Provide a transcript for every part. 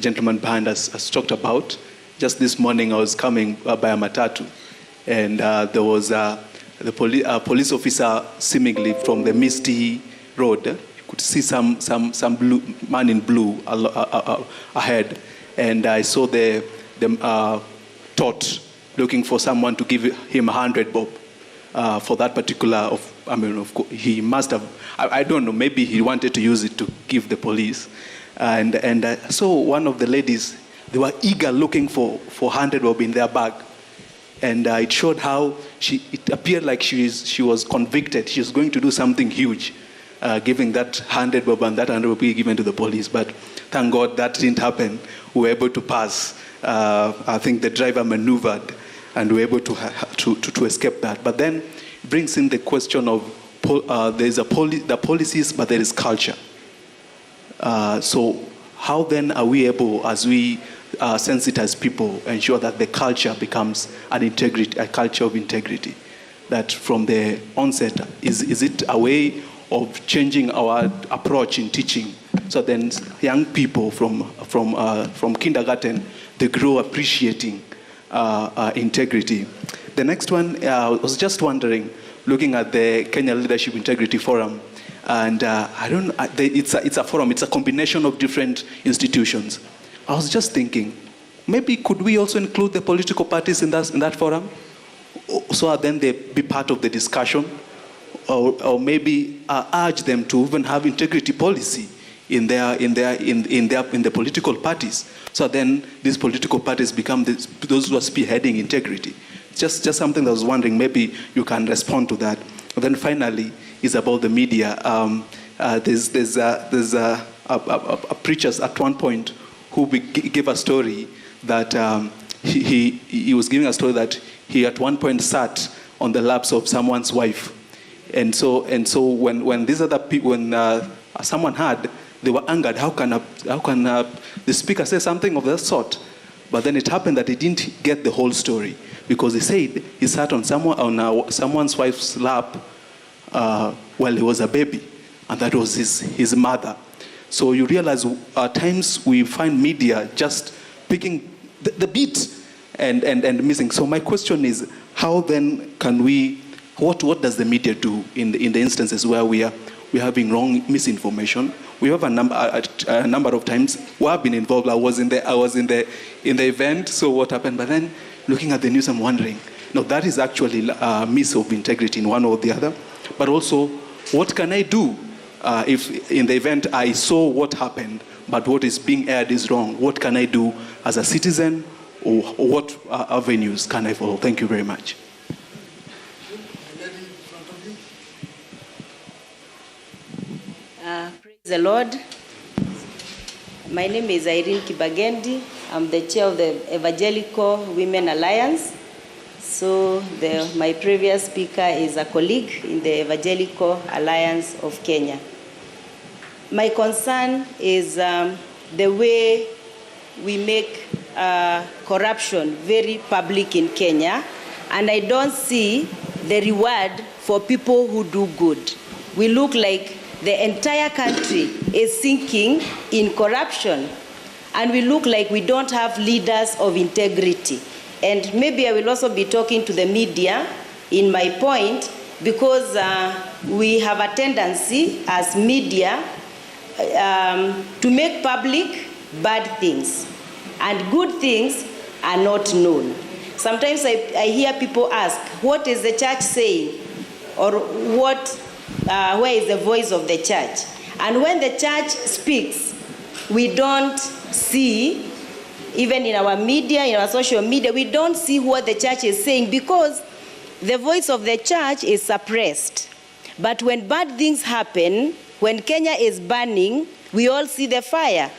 gentleman behind us has talked about. Just this morning I was coming by a matatu, and there was the police officer seemingly from the misty road. You could see some blue man in blue ahead, and I saw the tot looking for someone to give him 100 bob for that particular. Of course, he must have. I don't know. Maybe he wanted to use it to give the police, and I saw one of the ladies. They were eager looking for 100 bob in their bag. And it showed how it appeared like she was convicted. She was going to do something huge, giving that 100 bob and that 100 bob be given to the police. But thank God that didn't happen. We were able to pass. I think the driver maneuvered, and we were able to escape that. But then it brings in the question of there's the policies, but there is culture. So how then are we able, as we sensitize people, ensure that the culture becomes a culture of integrity? That from the onset, is it a way of changing our approach in teaching, so then young people from kindergarten, they grow appreciating integrity? The next one, I was just wondering, looking at the Kenya Leadership Integrity Forum, and it's a forum, it's a combination of different institutions. I was just thinking, maybe could we also include the political parties in that forum, so then they be part of the discussion, or maybe urge them to even have integrity policy in the political parties, so then these political parties become those who are spearheading integrity. Just something that I was wondering, maybe you can respond to that. And then finally is about the media. There's a preacher at one point who gave a story that he was giving a story that he at one point sat on the laps of someone's wife, and so when these other people, when someone heard, they were angered. How can the speaker say something of that sort? But then it happened that he didn't get the whole story, because he said he sat on someone's wife's lap while he was a baby, and that was his mother. So you realize at times we find media just picking the beat and missing. So my question is, how then can we, what does the media do in the instances where we're having wrong misinformation? We have a number of times where I've been involved. I was in the event. So what happened? But then looking at the news, I'm wondering, no, that is actually a miss of integrity in one or the other. But also, what can I do if in the event I saw what happened, but what is being aired is wrong? What can I do as a citizen, or what avenues can I follow? Thank you very much. Praise the Lord. My name is Irene Kibagendi. I'm the chair of the Evangelical Women Alliance. So my previous speaker is a colleague in the Evangelical Alliance of Kenya. My concern is the way we make corruption very public in Kenya, and I don't see the reward for people who do good. We look like the entire country is sinking in corruption, and we look like we don't have leaders of integrity. And maybe I will also be talking to the media in my point, because we have a tendency as media to make public bad things, and good things are not known. Sometimes I hear people ask, what is the church saying? Or where is the voice of the church? And when the church speaks, we don't see, even in our media, in our social media, we don't see what the church is saying, because the voice of the church is suppressed. But when bad things happen, when Kenya is burning, we all see the fire.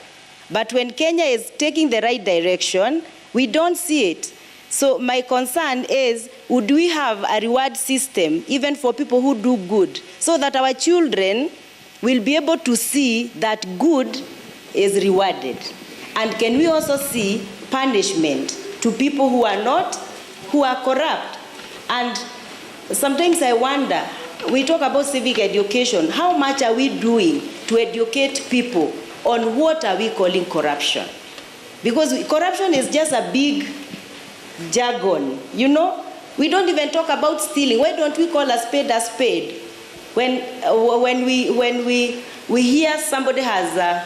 But when Kenya is taking the right direction, we don't see it. So my concern is, would we have a reward system even for people who do good, so that our children will be able to see that good is rewarded? And can we also see punishment to people who are corrupt? And sometimes I wonder, we talk about civic education. How much are we doing to educate people on what are we calling corruption? Because corruption is just a big jargon, you know? We don't even talk about stealing. Why don't we call a spade a spade? When we hear somebody has,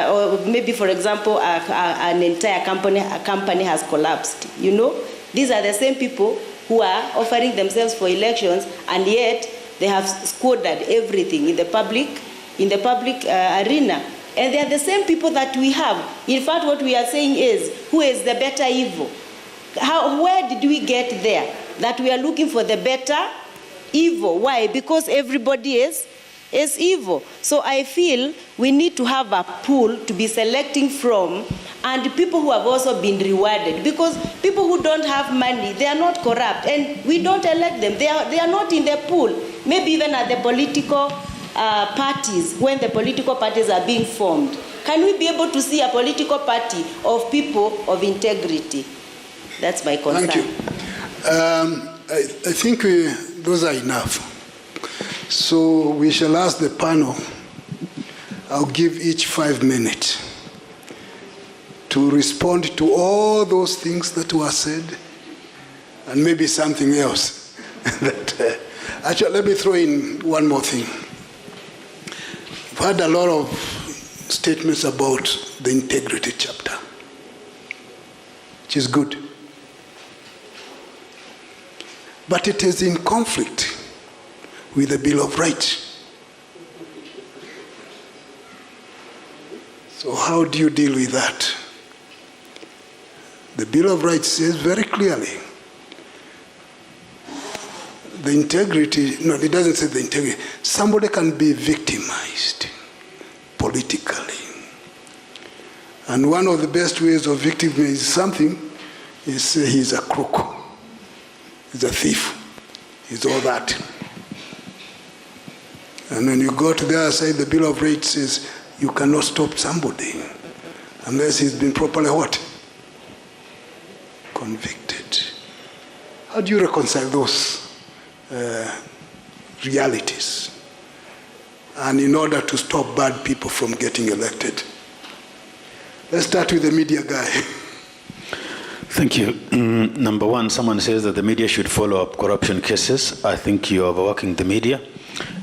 or maybe for example, an entire company has collapsed, you know? These are the same people who are offering themselves for elections, and yet they have squandered everything in the public arena. And they are the same people that we have. In fact, what we are saying is, who is the better evil? Where did we get there? That we are looking for the better evil. Why? Because everybody is evil. So I feel we need to have a pool to be selecting from, and people who have also been rewarded. Because people who don't have money, they are not corrupt, and we don't elect them. They are not in the pool. Maybe even at the political parties, when the political parties are being formed. Can we be able to see a political party of people of integrity? That's my concern. Thank you. I think those are enough. So we shall ask the panel. I'll give each 5 minutes to respond to all those things that were said, and maybe something else. Actually, let me throw in one more thing. We've had a lot of statements about the integrity chapter, which is good. But it is in conflict with the Bill of Rights. So how do you deal with that? The Bill of Rights says very clearly, the integrity, no, it doesn't say the integrity. Somebody can be victimized politically. And one of the best ways of victimizing something is say he's a crook. He's a thief. He's all that. And when you go to the other side, the Bill of Rights says you cannot stop somebody unless he's been properly what? Convicted. How do you reconcile those realities? And in order to stop bad people from getting elected. Let's start with the media guy. Thank you. Number one, someone says that the media should follow up corruption cases. I think you're overworking the media.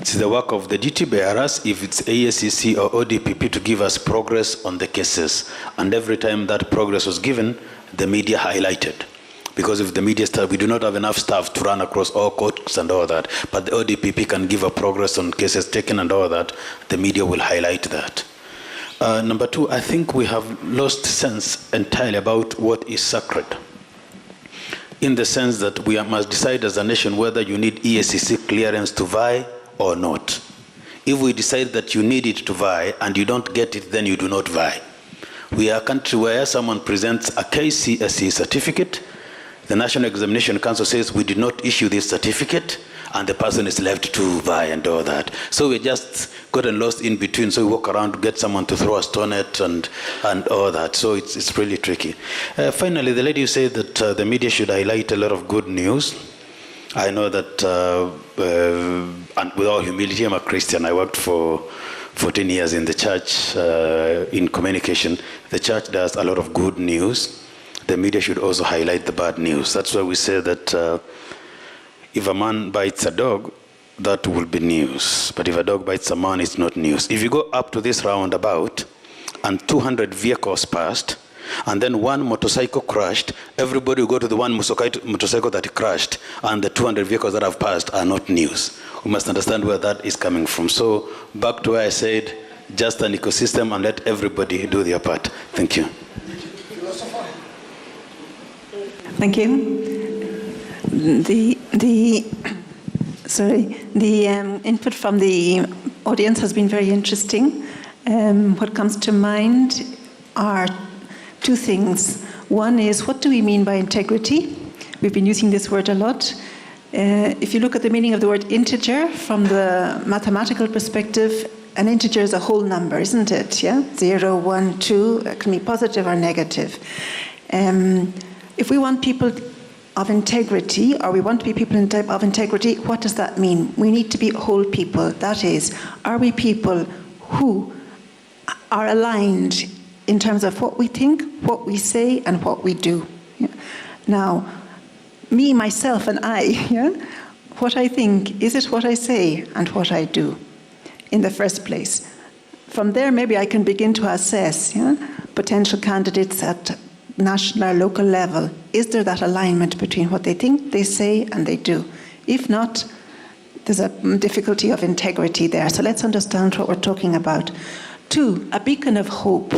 It's the work of the duty bearers, if it's ASCC or ODPP, to give us progress on the cases. And every time that progress was given, the media highlighted. Because if the media staff, we do not have enough staff to run across all courts and all that, but the ODPP can give a progress on cases taken and all that, the media will highlight that. Number two, I think we have lost sense entirely about what is sacred. In the sense that we must decide as a nation whether you need EACC clearance to vie or not. If we decide that you need it to vie and you don't get it, then you do not vie. We are a country where someone presents a KCSE certificate, the National Examination Council says we did not issue this certificate, and the person is left to vie and all that. So we just gotten lost in between, so we walk around to get someone to throw a stone at and all that. So it's really tricky. Finally, the lady said that the media should highlight a lot of good news. I know that, and with all humility, I'm a Christian. I worked for 14 years in the church in communication. The church does a lot of good news. The media should also highlight the bad news. That's why we say that if a man bites a dog, that will be news. But if a dog bites a man, it's not news. If you go up to this roundabout and 200 vehicles passed, and then one motorcycle crashed, everybody will go to the one motorcycle that crashed, and the 200 vehicles that have passed are not news. We must understand where that is coming from. So back to where I said, just an ecosystem and let everybody do their part. Thank you. Thank you. The input from the audience has been very interesting. What comes to mind are two things. One is, what do we mean by integrity? We've been using this word a lot. If you look at the meaning of the word integer from the mathematical perspective, an integer is a whole number, isn't it? Yeah, 0, 1, 2, it can be positive or negative. If we want people of integrity, or we want to be people of integrity, what does that mean? We need to be whole people. That is, are we people who are aligned in terms of what we think, what we say, and what we do. Yeah. Now, me, myself, and I, yeah, what I think, is it what I say and what I do in the first place? From there, maybe I can begin to assess potential candidates at national or local level. Is there that alignment between what they think, they say, and they do? If not, there's a difficulty of integrity there. So let's understand what we're talking about. 2, a beacon of hope.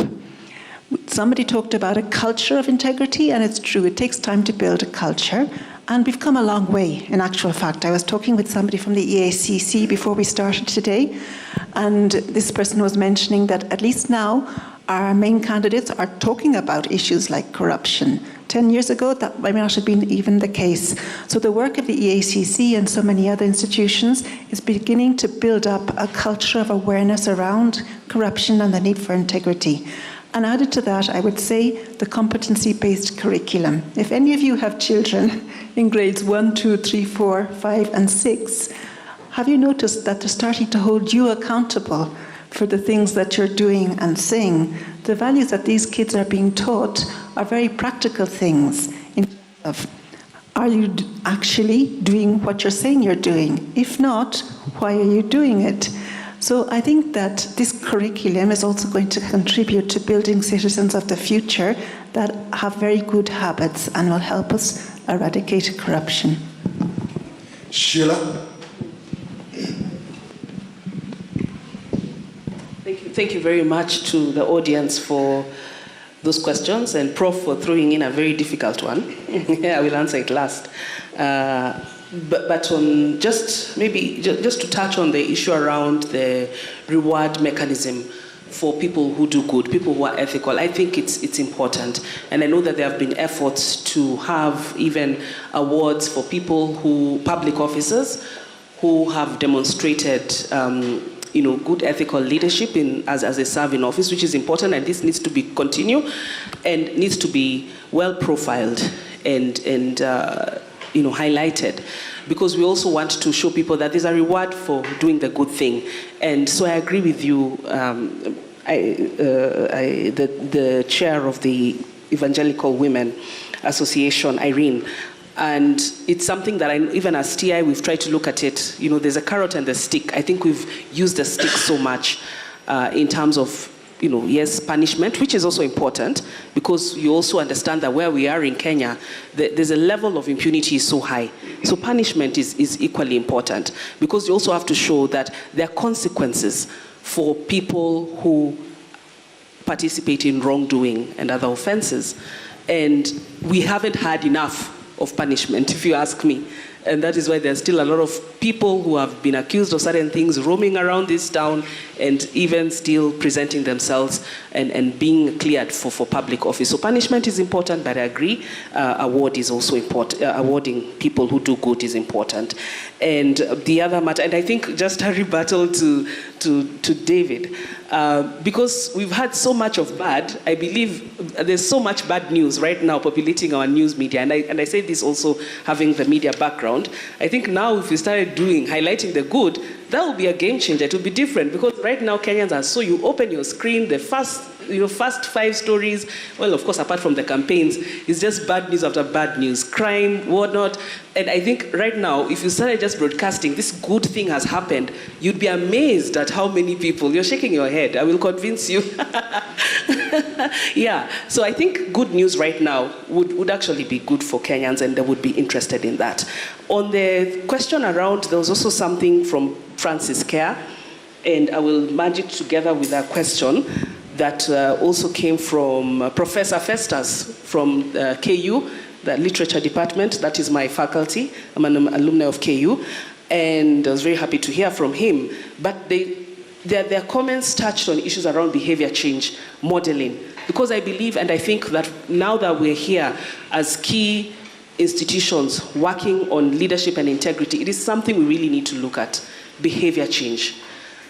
Somebody talked about a culture of integrity, and it's true. It takes time to build a culture, and we've come a long way, in actual fact. I was talking with somebody from the EACC before we started today, and this person was mentioning that at least now our main candidates are talking about issues like corruption. 10 years ago, that might not have been even the case. So the work of the EACC and so many other institutions is beginning to build up a culture of awareness around corruption and the need for integrity. And added to that, I would say the competency-based curriculum. If any of you have children in grades 1, 2, 3, 4, 5, and 6, have you noticed that they're starting to hold you accountable for the things that you're doing and saying? The values that these kids are being taught are very practical things in terms of, are you actually doing what you're saying you're doing? If not, why are you doing it? So I think that this curriculum is also going to contribute to building citizens of the future that have very good habits and will help us eradicate corruption. Sheila? Thank you very much to the audience for those questions, and Prof for throwing in a very difficult one. I will answer it last. But on just to touch on the issue around the reward mechanism for people who do good, people who are ethical, I think it's important. And I know that there have been efforts to have even awards for people public officers who have demonstrated good ethical leadership as they serve in office, which is important, and this needs to be continued and needs to be well profiled and highlighted, because we also want to show people that there's a reward for doing the good thing. And so I agree with you, the chair of the Evangelical Women Association, Irene. And it's something that even as TI, we've tried to look at it. There's a carrot and the stick. I think we've used the stick so much in terms of, yes, punishment, which is also important, because you also understand that where we are in Kenya, there's a level of impunity so high. So punishment is equally important, because you also have to show that there are consequences for people who participate in wrongdoing and other offenses. And we haven't had enough of punishment, if you ask me. And that is why there's still a lot of people who have been accused of certain things roaming around this town and even still presenting themselves and being cleared for public office. So punishment is important, but I agree, award is also important. Awarding people who do good is important. And the other matter, and I think just a rebuttal to David, because we've had so much of bad, I believe there's so much bad news right now populating our news media, and I say this also having the media background. I think now if we started highlighting the good, that will be a game changer. It will be different, because right now Kenyans are so, you open your screen, the first 5 stories, well, of course, apart from the campaigns, it's just bad news after bad news, crime, whatnot. And I think right now, if you started just broadcasting, this good thing has happened, you'd be amazed at how many people, you're shaking your head, I will convince you. Yeah, so I think good news right now would actually be good for Kenyans, and they would be interested in that. On the question around, there was also something from Francis Kerr, and I will merge it together with a question that also came from Professor Festus from KU, the literature department. That is my faculty. I'm an alumni of KU, and I was very happy to hear from him. But their comments touched on issues around behavior change, modeling, because I believe and I think that now that we're here as key institutions working on leadership and integrity, it is something we really need to look at, behavior change.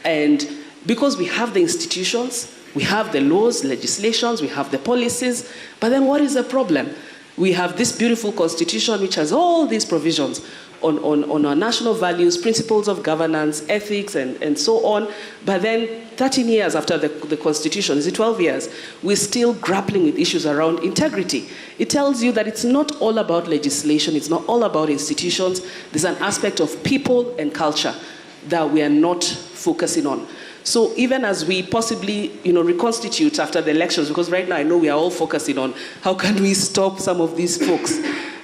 And because we have the institutions, we have the laws, legislations, we have the policies, but then what is the problem? We have this beautiful constitution which has all these provisions on our national values, principles of governance, ethics, and so on. But then 13 years after the Constitution, is it 12 years, we're still grappling with issues around integrity. It tells you that it's not all about legislation, it's not all about institutions. There's an aspect of people and culture that we are not focusing on. So even as we possibly, reconstitute after the elections, because right now I know we are all focusing on how can we stop some of these folks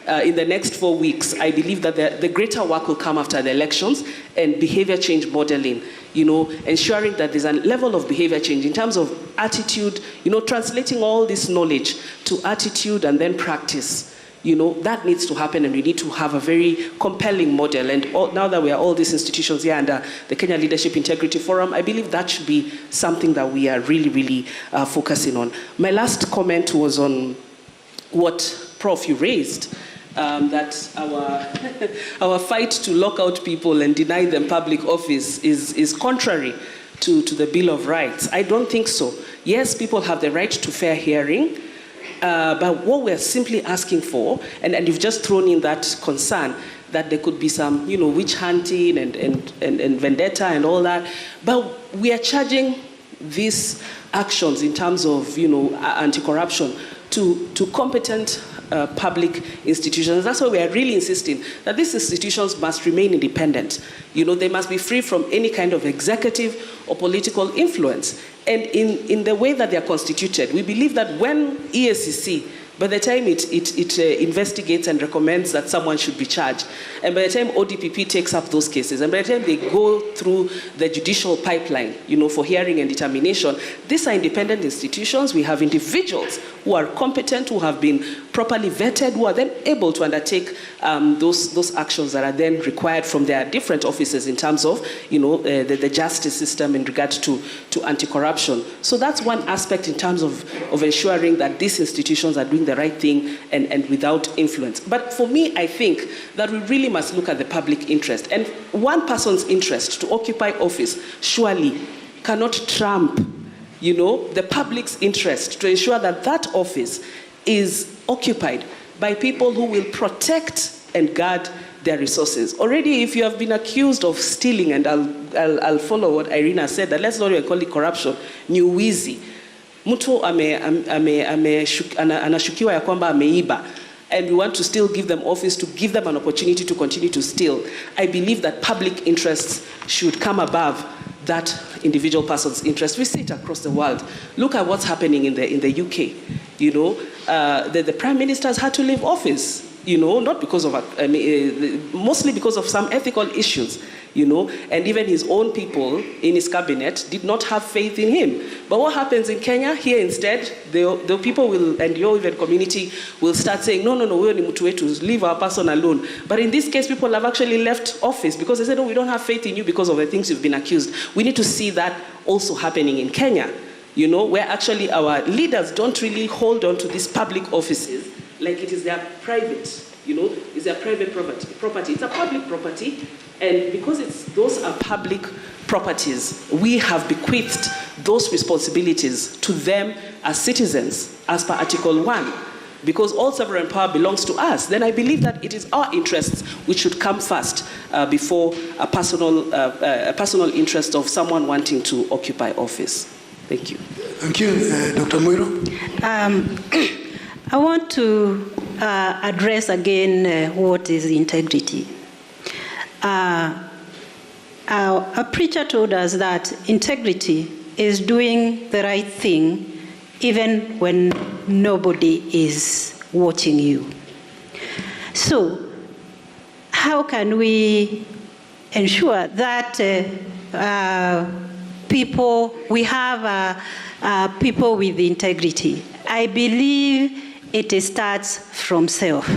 in the next 4 weeks, I believe that the greater work will come after the elections and behavior change modeling, ensuring that there's a level of behavior change in terms of attitude, translating all this knowledge to attitude and then practice. That needs to happen, and we need to have a very compelling model. And now that we are all these institutions here under the Kenya Leadership Integrity Forum, I believe that should be something that we are really, really focusing on. My last comment was on what, Prof, you raised, that our fight to lock out people and deny them public office is contrary to the Bill of Rights. I don't think so. Yes, people have the right to fair hearing, but what we're simply asking for, and you've just thrown in that concern, that there could be some, witch hunting and vendetta and all that, but we are charging these actions in terms of, anti-corruption to competent public institutions. That's why we are really insisting that these institutions must remain independent. They must be free from any kind of executive or political influence. And in the way that they are constituted, we believe that when EACC, by the time it investigates and recommends that someone should be charged, and by the time ODPP takes up those cases, and by the time they go through the judicial pipeline, for hearing and determination, these are independent institutions. We have individuals who are competent, who have been properly vetted, who are then able to undertake those actions that are then required from their different offices in terms of, the justice system in regards to anti-corruption. So that's one aspect in terms of ensuring that these institutions are doing the right thing and without influence. But for me, I think that we really must look at the public interest. And one person's interest to occupy office surely cannot trump, the public's interest to ensure that that office is occupied by people who will protect and guard their resources. Already, if you have been accused of stealing, and I'll follow what Irina said, that let's not even call it corruption, ni wizi. Mtu anashukiwa ya kwamba ameiba, and we want to still give them office, to give them an opportunity to continue to steal. I believe that public interests should come above that individual person's interest. We see it across the world. Look at what's happening in the UK. The Prime Minister has had to leave office, not because of, mostly because of some ethical issues, and even his own people in his cabinet did not have faith in him. But what happens in Kenya? Here instead, the people will, and your even community will start saying, no, we're ni mtu wetu, leave our person alone. But in this case, people have actually left office because they said, no, we don't have faith in you because of the things you've been accused. We need to see that also happening in Kenya, where actually our leaders don't really hold on to these public offices like it is their private, it's their private property. It's a public property, and because those are public properties, we have bequeathed those responsibilities to them as citizens, as per Article 1. Because all sovereign power belongs to us, then I believe that it is our interests which should come first before a personal interest of someone wanting to occupy office. Thank you. Thank you. Dr. Moiro? I want to address again what is integrity. A preacher told us that integrity is doing the right thing even when nobody is watching you. So, how can we ensure that we have people with integrity? I believe it starts from self.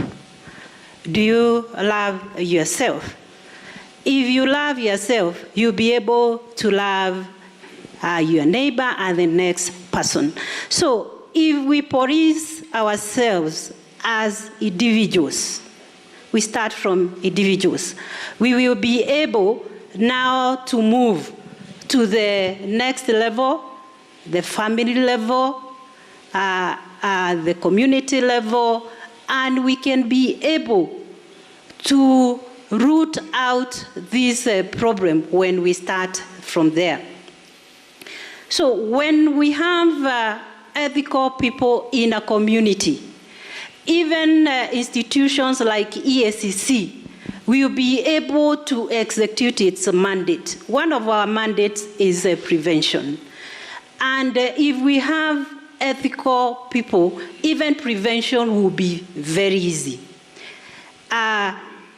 Do you love yourself? If you love yourself, you'll be able to love your neighbor and the next person. So if we police ourselves as individuals, we start from individuals, we will be able now to move to the next level, the family level, the community level, and we can be able to root out this problem when we start from there. So when we have ethical people in a community, even institutions like EACC will be able to execute its mandate. One of our mandates is prevention. And if we have ethical people, even prevention will be very easy.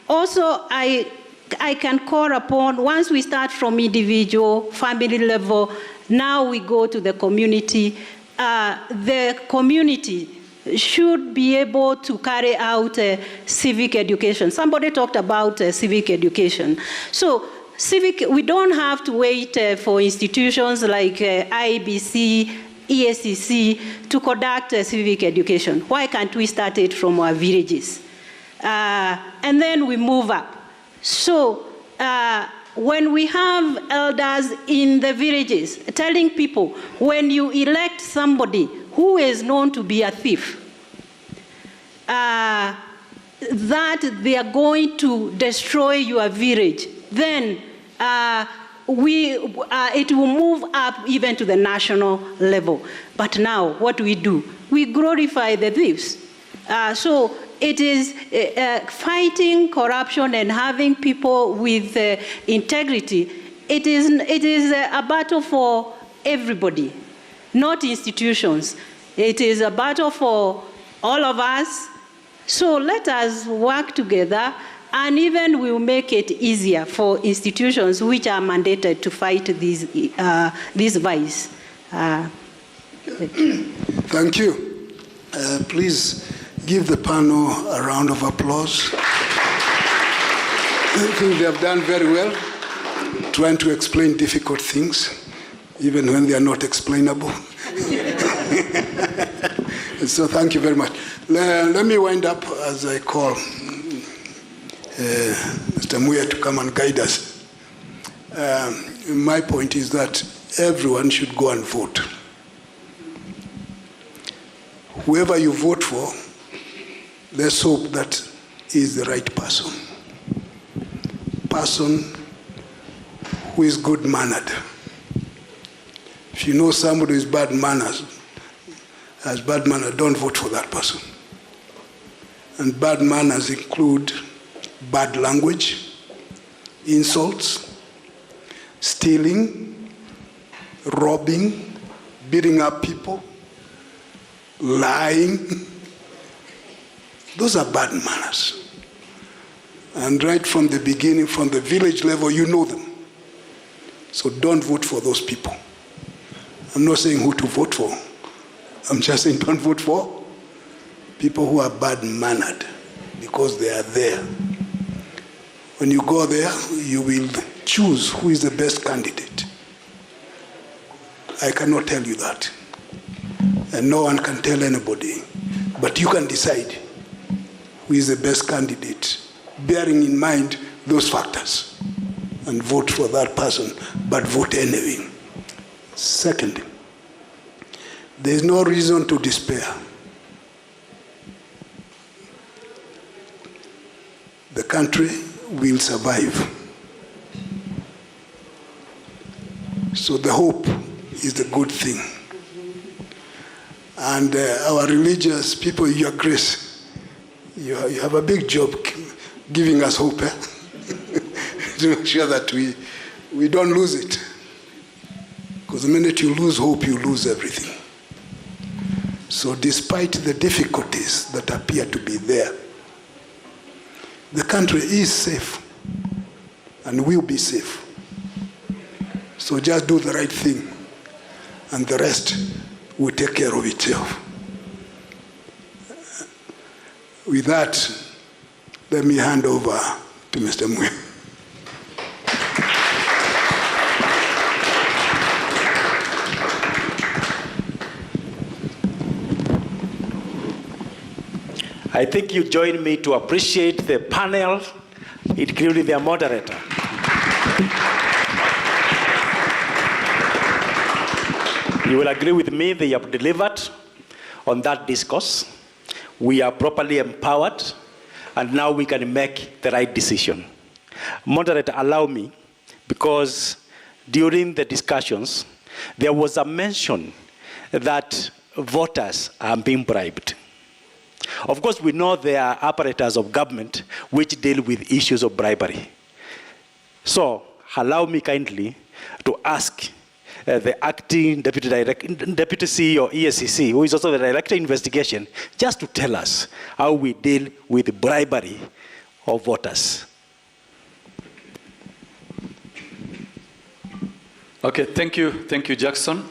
Also, I can call upon, once we start from individual, family level, now we go to the community. The community should be able to carry out civic education. Somebody talked about civic education. So we don't have to wait for institutions like IBC, EACC to conduct civic education. Why can't we start it from our villages? And then we move up. So when we have elders in the villages telling people, when you elect somebody who is known to be a thief, that they are going to destroy your village, then it will move up even to the national level. But now, what do? We glorify the thieves. So it is fighting corruption and having people with integrity. It is a battle for everybody, not institutions. It is a battle for all of us. So let us work together, and even we'll make it easier for institutions which are mandated to fight this vice. Thank you. Please give the panel a round of applause. I think they have done very well, trying to explain difficult things, even when they are not explainable. So thank you very much. Let me wind up as I call Mr. Muya to come and guide us. My point is that everyone should go and vote. Whoever you vote for, let's hope that is the right person. Person who is good-mannered. If you know somebody who is bad manners, don't vote for that person. And bad manners include bad language, insults, stealing, robbing, beating up people, lying. Those are bad manners. And right from the beginning, from the village level, you know them. So don't vote for those people. I'm not saying who to vote for. I'm just saying don't vote for people who are bad-mannered, because they are there. When you go there, you will choose who is the best candidate. I cannot tell you that. And no one can tell anybody. But you can decide who is the best candidate, bearing in mind those factors, and vote for that person, but vote anyway. Second, there is no reason to despair. The country will survive. So the hope is the good thing. And our religious people, your grace, you have a big job giving us hope, to make sure that we don't lose it. Because the minute you lose hope, you lose everything. So despite the difficulties that appear to be there, the country is safe and will be safe. So just do the right thing, and the rest will take care of itself. With that, let me hand over to Mr. Muya. I think you join me to appreciate the panel, including their moderator. You will agree with me, they have delivered on that discourse. We are properly empowered, and now we can make the right decision. Moderator, allow me, because during the discussions, there was a mention that voters are being bribed. Of course, we know there are apparatus of government which deal with issues of bribery. So, allow me kindly to ask the acting deputy CEO EACC, who is also the director of investigation, just to tell us how we deal with bribery of voters. Okay, thank you, Jackson.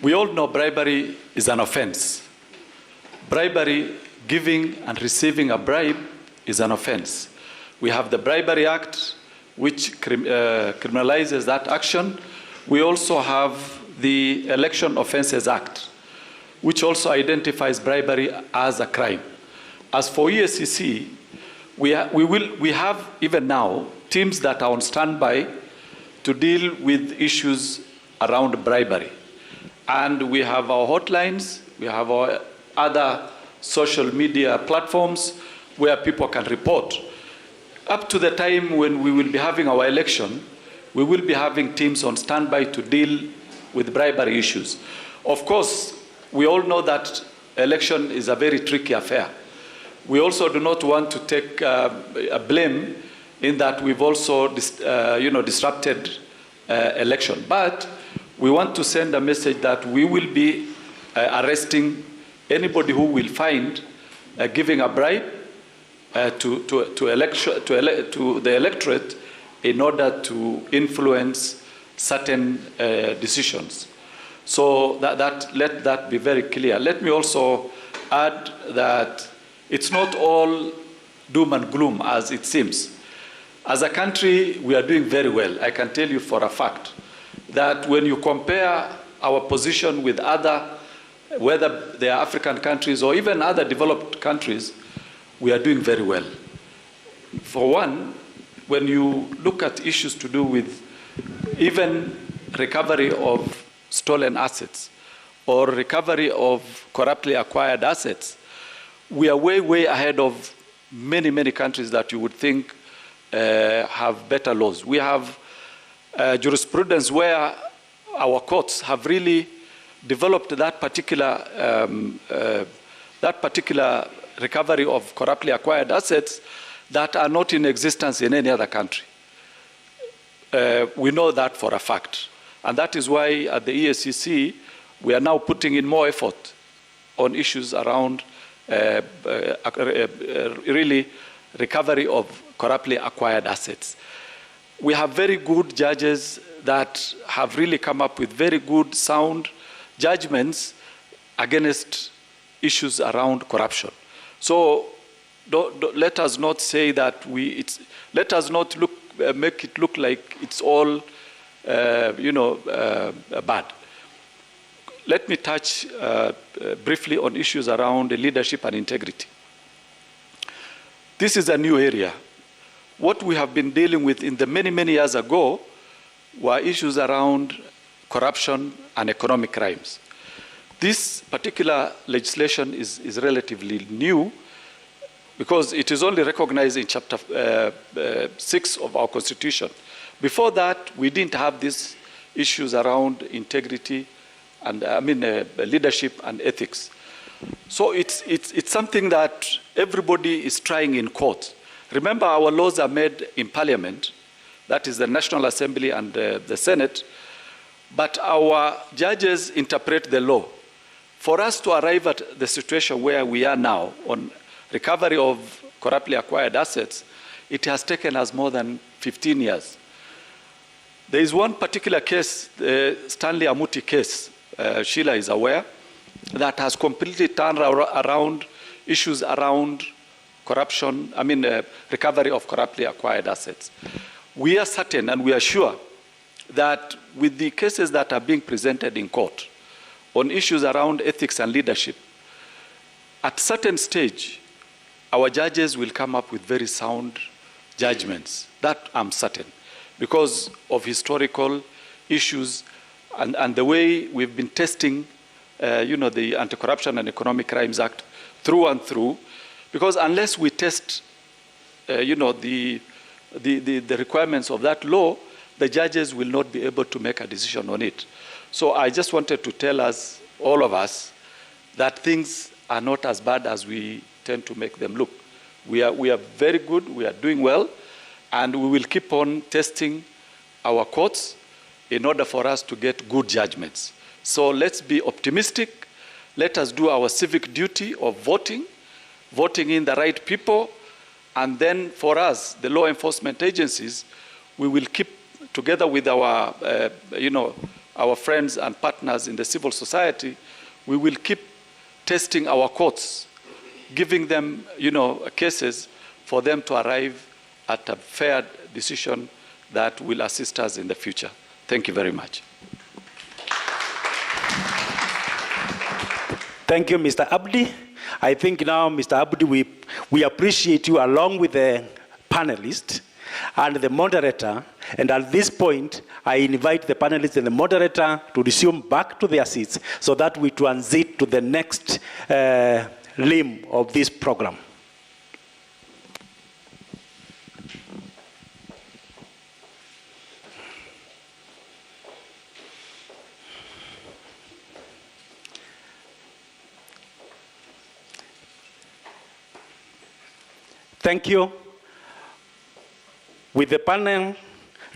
We all know bribery is an offense. Bribery, giving and receiving a bribe, is an offense. We have the Bribery Act, which criminalizes that action. We also have the Election Offences Act, which also identifies bribery as a crime. As for EACC, we have even now teams that are on standby to deal with issues around bribery. And we have our hotlines, we have our other social media platforms where people can report. Up to the time when we will be having our election, we will be having teams on standby to deal with bribery issues. Of course, we all know that election is a very tricky affair. We also do not want to take a blame in that we've also disrupted election. But we want to send a message that we will be arresting anybody who will find giving a bribe to the electorate in order to influence certain decisions. So let that be very clear. Let me also add that it's not all doom and gloom as it seems. As a country, we are doing very well. I can tell you for a fact that when you compare our position with other, whether they are African countries or even other developed countries, we are doing very well. For one, when you look at issues to do with even recovery of stolen assets or recovery of corruptly acquired assets, we are way, way ahead of many, many countries that you would think have better laws. We have jurisprudence where our courts have really developed that particular recovery of corruptly acquired assets that are not in existence in any other country. We know that for a fact. And that is why at the EACC, we are now putting in more effort on issues around really recovery of corruptly acquired assets. We have very good judges that have really come up with very good, sound judgments against issues around corruption. So let us not say that let us not make it look like it's all bad. Let me touch briefly on issues around leadership and integrity. This is a new area. What we have been dealing with in the many, many years ago were issues around corruption and economic crimes. This particular legislation is relatively new because it is only recognized in Chapter 6 of our Constitution. Before that, we didn't have these issues around integrity and leadership and ethics. So it's something that everybody is trying in court. Remember, our laws are made in Parliament, that is the National Assembly and the Senate, but our judges interpret the law. For us to arrive at the situation where we are now on recovery of corruptly acquired assets, it has taken us more than 15 years. There is one particular case, the Stanley Amuti case, Sheila is aware, that has completely turned around issues around corruption, recovery of corruptly acquired assets. We are certain and we are sure that with the cases that are being presented in court on issues around ethics and leadership, at certain stage, our judges will come up with very sound judgments. That I'm certain, because of historical issues and the way we've been testing the Anti-Corruption and Economic Crimes Act through and through, because unless we test the requirements of that law, the judges will not be able to make a decision on it. So I just wanted to tell us, all of us, that things are not as bad as we tend to make them look. We are very good, we are doing well, and we will keep on testing our courts in order for us to get good judgments. So let's be optimistic. Let us do our civic duty of voting in the right people, and then for us, the law enforcement agencies, we will keep together with our, our friends and partners in the civil society, we will keep testing our courts, giving them, cases for them to arrive at a fair decision that will assist us in the future. Thank you very much. Thank you, Mr. Abdi. I think now, Mr. Abdi, we appreciate you along with the panelists and the moderator. And at this point, I invite the panelists and the moderator to resume back to their seats so that we transit to the next limb of this program. Thank you. With the panel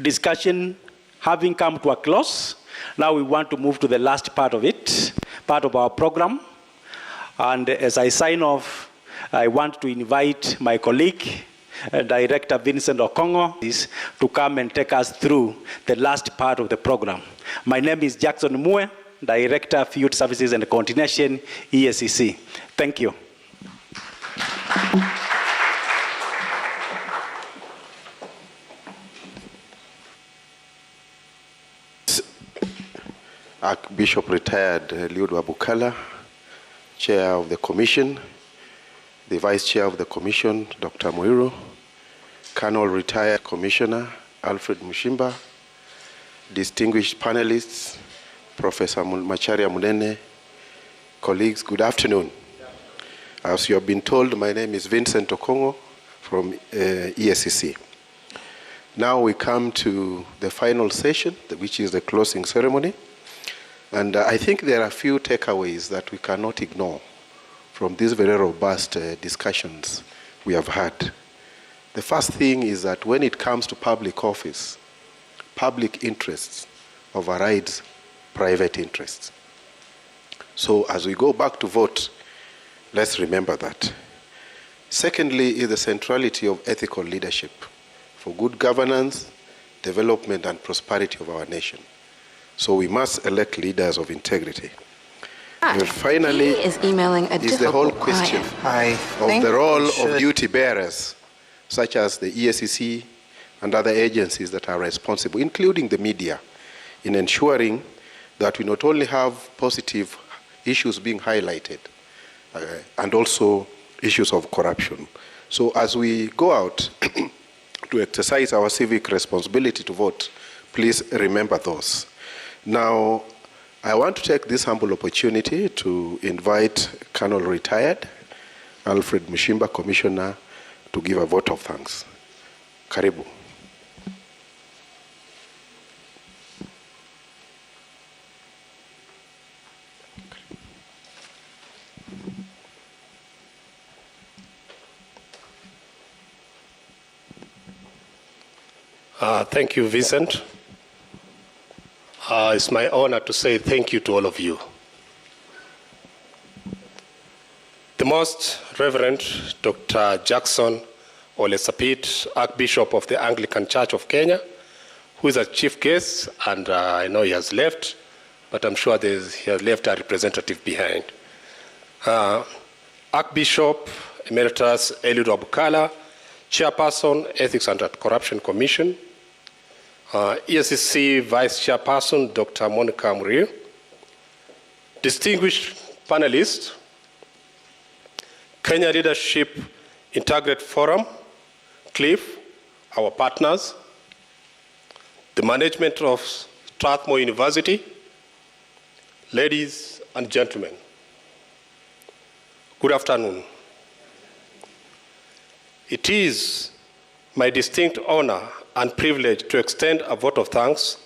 discussion having come to a close, now we want to move to the last part of it, part of our program. And as I sign off, I want to invite my colleague, Director Vincent Okongo, to come and take us through the last part of the program. My name is Jackson Mue, Director of Youth Services and Coordination, EACC. Thank you. Archbishop retired Eliud Wabukala, Chair of the Commission, the Vice Chair of the Commission, Dr. Muiru, Colonel retired Commissioner Alfred Mushimba, distinguished panelists, Professor Macharia Munene, colleagues, good afternoon. As you have been told, my name is Vincent Okongo from EACC. Now we come to the final session, which is the closing ceremony. And I think there are a few takeaways that we cannot ignore from these very robust discussions we have had. The first thing is that when it comes to public office, public interests overrides private interests. So as we go back to vote, let's remember that. Secondly is the centrality of ethical leadership for good governance, development, and prosperity of our nation. So we must elect leaders of integrity. And finally, is the whole question of the role of duty bearers, such as the EACC and other agencies that are responsible, including the media, in ensuring that we not only have positive issues being highlighted, and also issues of corruption. So as we go out to exercise our civic responsibility to vote, please remember those. Now, I want to take this humble opportunity to invite Colonel Retired Alfred Mushimba, Commissioner, to give a vote of thanks. Karibu. Thank you, Vincent. It's my honor to say thank you to all of you. The Most Reverend Dr. Jackson Olesapit, Archbishop of the Anglican Church of Kenya, who is a chief guest, and I know he has left, but I'm sure he has left a representative behind. Archbishop Emeritus Eliud Wabukala, Chairperson, Ethics and Corruption Commission, EACC Vice Chairperson, Dr. Monica Muriel, distinguished panelists, Kenya Leadership Integrate Forum, CLIF, our partners, the management of Strathmore University, ladies and gentlemen, good afternoon. It is my distinct honor and privilege to extend a vote of thanks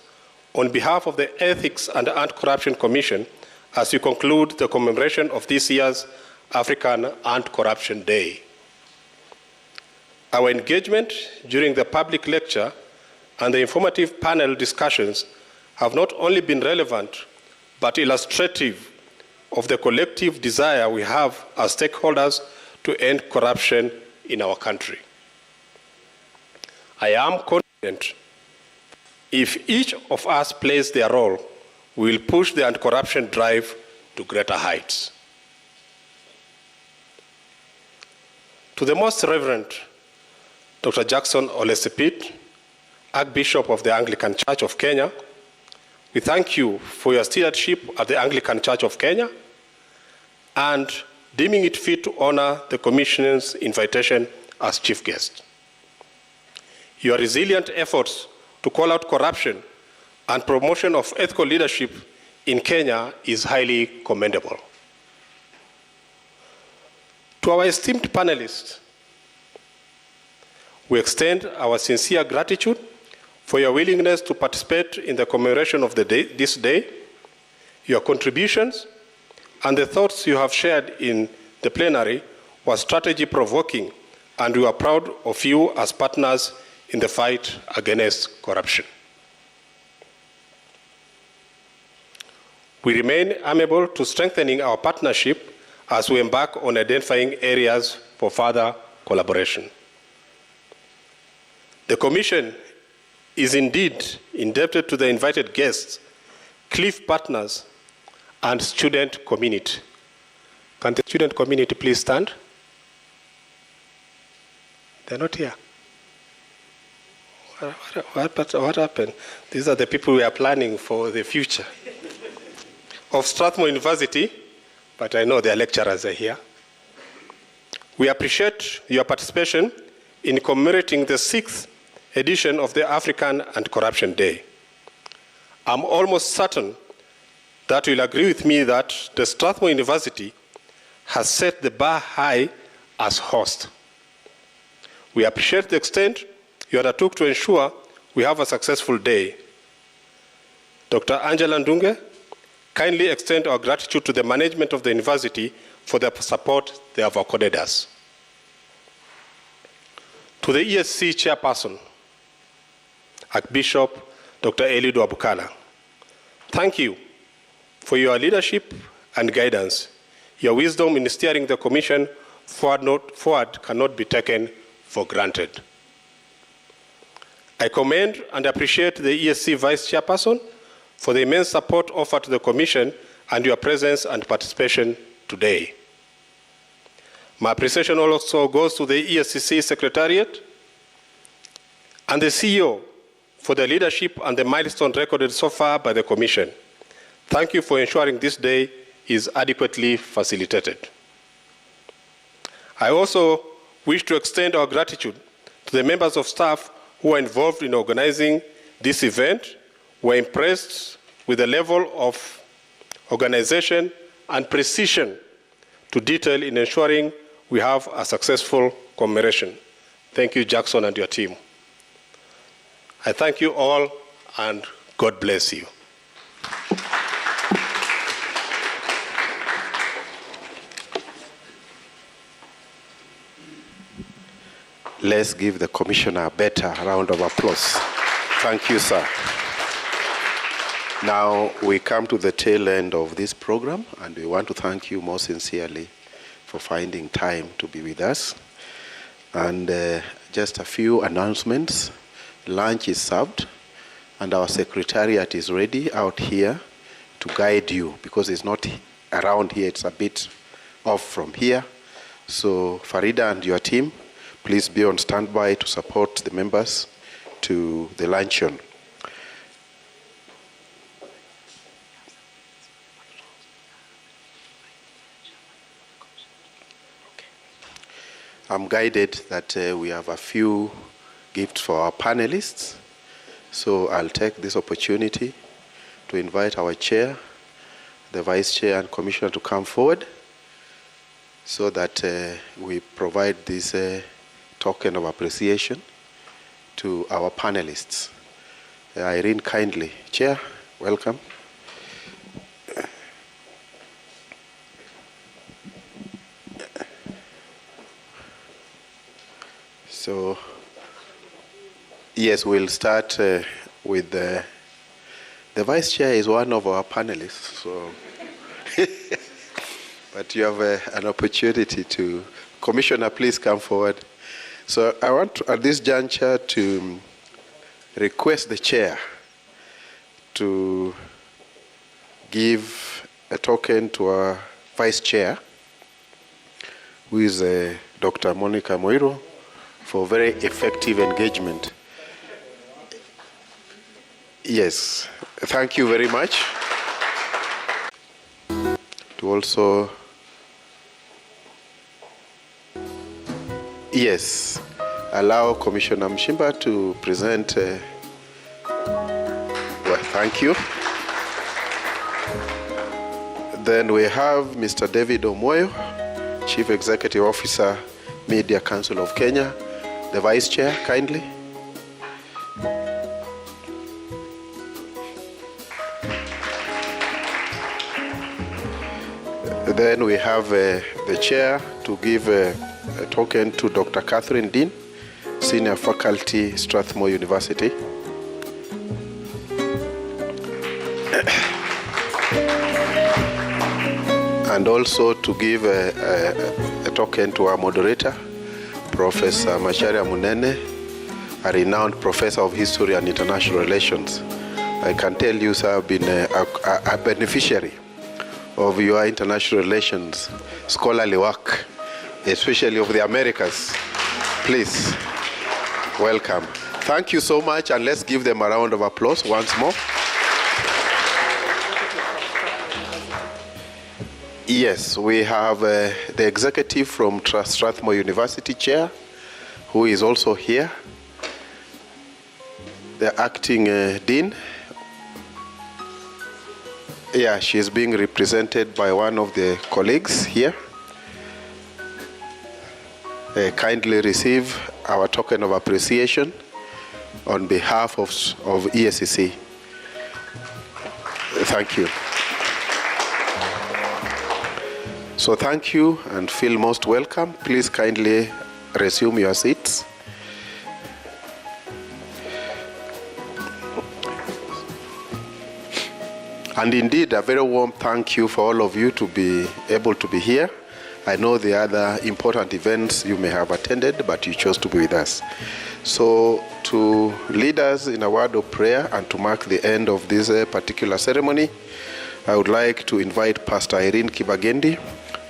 on behalf of the Ethics and Anti-Corruption Commission as we conclude the commemoration of this year's African Anti-Corruption Day. Our engagement during the public lecture and the informative panel discussions have not only been relevant, but illustrative of the collective desire we have as stakeholders to end corruption in our country. I am confident if each of us plays their role, we will push the anti-corruption drive to greater heights. To the Most Reverend Dr. Jackson Ole Sapit, Archbishop of the Anglican Church of Kenya, we thank you for your stewardship at the Anglican Church of Kenya and deeming it fit to honor the Commission's invitation as chief guest. Your resilient efforts to call out corruption and promotion of ethical leadership in Kenya is highly commendable. To our esteemed panelists, we extend our sincere gratitude for your willingness to participate in the commemoration of this day, your contributions, and the thoughts you have shared in the plenary were strategy-provoking, and we are proud of you as partners in the fight against corruption. We remain amenable to strengthening our partnership as we embark on identifying areas for further collaboration. The Commission is indeed indebted to the invited guests, CLIF partners, and student community. Can the student community please stand? They're not here. What happened? These are the people we are planning for the future. Of Strathmore University, but I know their lecturers are here. We appreciate your participation in commemorating the 6th edition of the African Anti-Corruption Day. I'm almost certain that you'll agree with me that the Strathmore University has set the bar high as host. We appreciate the extent you undertook to ensure we have a successful day. Dr. Angela Ndunge, kindly extend our gratitude to the management of the university for the support they have accorded us. To the ESC chairperson, Archbishop Dr. Eliud Wabukala, thank you for your leadership and guidance. Your wisdom in steering the Commission forward cannot be taken for granted. I commend and appreciate the ESC Vice Chairperson for the immense support offered to the Commission and your presence and participation today. My appreciation also goes to the ESCC Secretariat and the CEO for the leadership and the milestone recorded so far by the Commission. Thank you for ensuring this day is adequately facilitated. I also wish to extend our gratitude to the members of staff who are involved in organizing this event. We're impressed with the level of organization and precision to detail in ensuring we have a successful commemoration. Thank you, Jackson, and your team. I thank you all, and God bless you. Let's give the Commissioner a better round of applause. Thank you, sir. Now we come to the tail end of this program, and we want to thank you most sincerely for finding time to be with us. And just a few announcements. Lunch is served, and our secretariat is ready out here to guide you, because it's not around here, it's a bit off from here. So Farida and your team, please be on standby to support the members to the luncheon. I'm guided that we have a few gifts for our panelists. So I'll take this opportunity to invite our chair, the vice chair and commissioner to come forward so that we provide this token of appreciation to our panelists. Irene, kindly. Chair, welcome. So, yes, we'll start with the Vice Chair is one of our panelists, so but you have an opportunity to. Commissioner, please come forward. So I want to, at this juncture to request the Chair to give a token to our Vice Chair, who is Dr. Monica Moiro, for very effective engagement. Yes, thank you very much. To also, yes, allow Commissioner Mshimba to present. Well, thank you. Then we have Mr. David Omoyo, Chief Executive Officer, Media Council of Kenya. The Vice Chair, kindly. Then we have the Chair to give a token to Dr. Catherine Dean, Senior Faculty, Strathmore University. And also to give a token to our moderator, Professor Macharia Munene, a renowned professor of history and international relations. I can tell you, sir, I've been a beneficiary of your international relations scholarly work, especially of the Americas. Please, welcome. Thank you so much, and let's give them a round of applause once more. Yes, we have the executive from Strathmore University Chair, who is also here. The acting dean. Yeah, she is being represented by one of the colleagues here. Kindly receive our token of appreciation on behalf of ESCC. Thank you. So thank you and feel most welcome. Please kindly resume your seats. And indeed, a very warm thank you for all of you to be able to be here. I know the other important events you may have attended, but you chose to be with us. So to lead us in a word of prayer and to mark the end of this particular ceremony, I would like to invite Pastor Irene Kibagendi,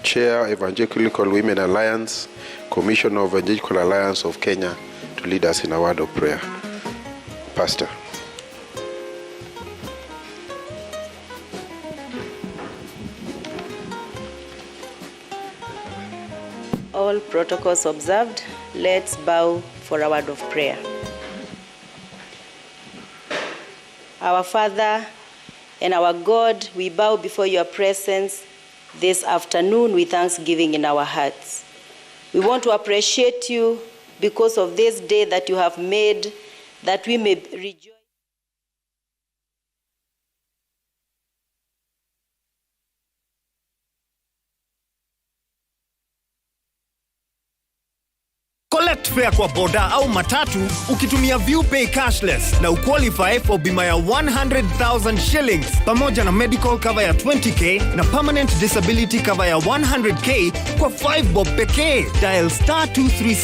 Chair, Evangelical Women Alliance, Commissioner of Evangelical Alliance of Kenya, to lead us in a word of prayer. Pastor. All protocols observed, let's bow for a word of prayer. Our Father and our God, we bow before your presence this afternoon with thanksgiving in our hearts. We want to appreciate you because of this day that you have made, that we may rejoice. Collect fare kwa boda au matatu ukitumia ViewPay cashless na uqualify for bima ya 100,000 shillings pamoja na medical cover ya 20k na permanent disability cover ya 100k kwa 5 bob pekee. Dial *236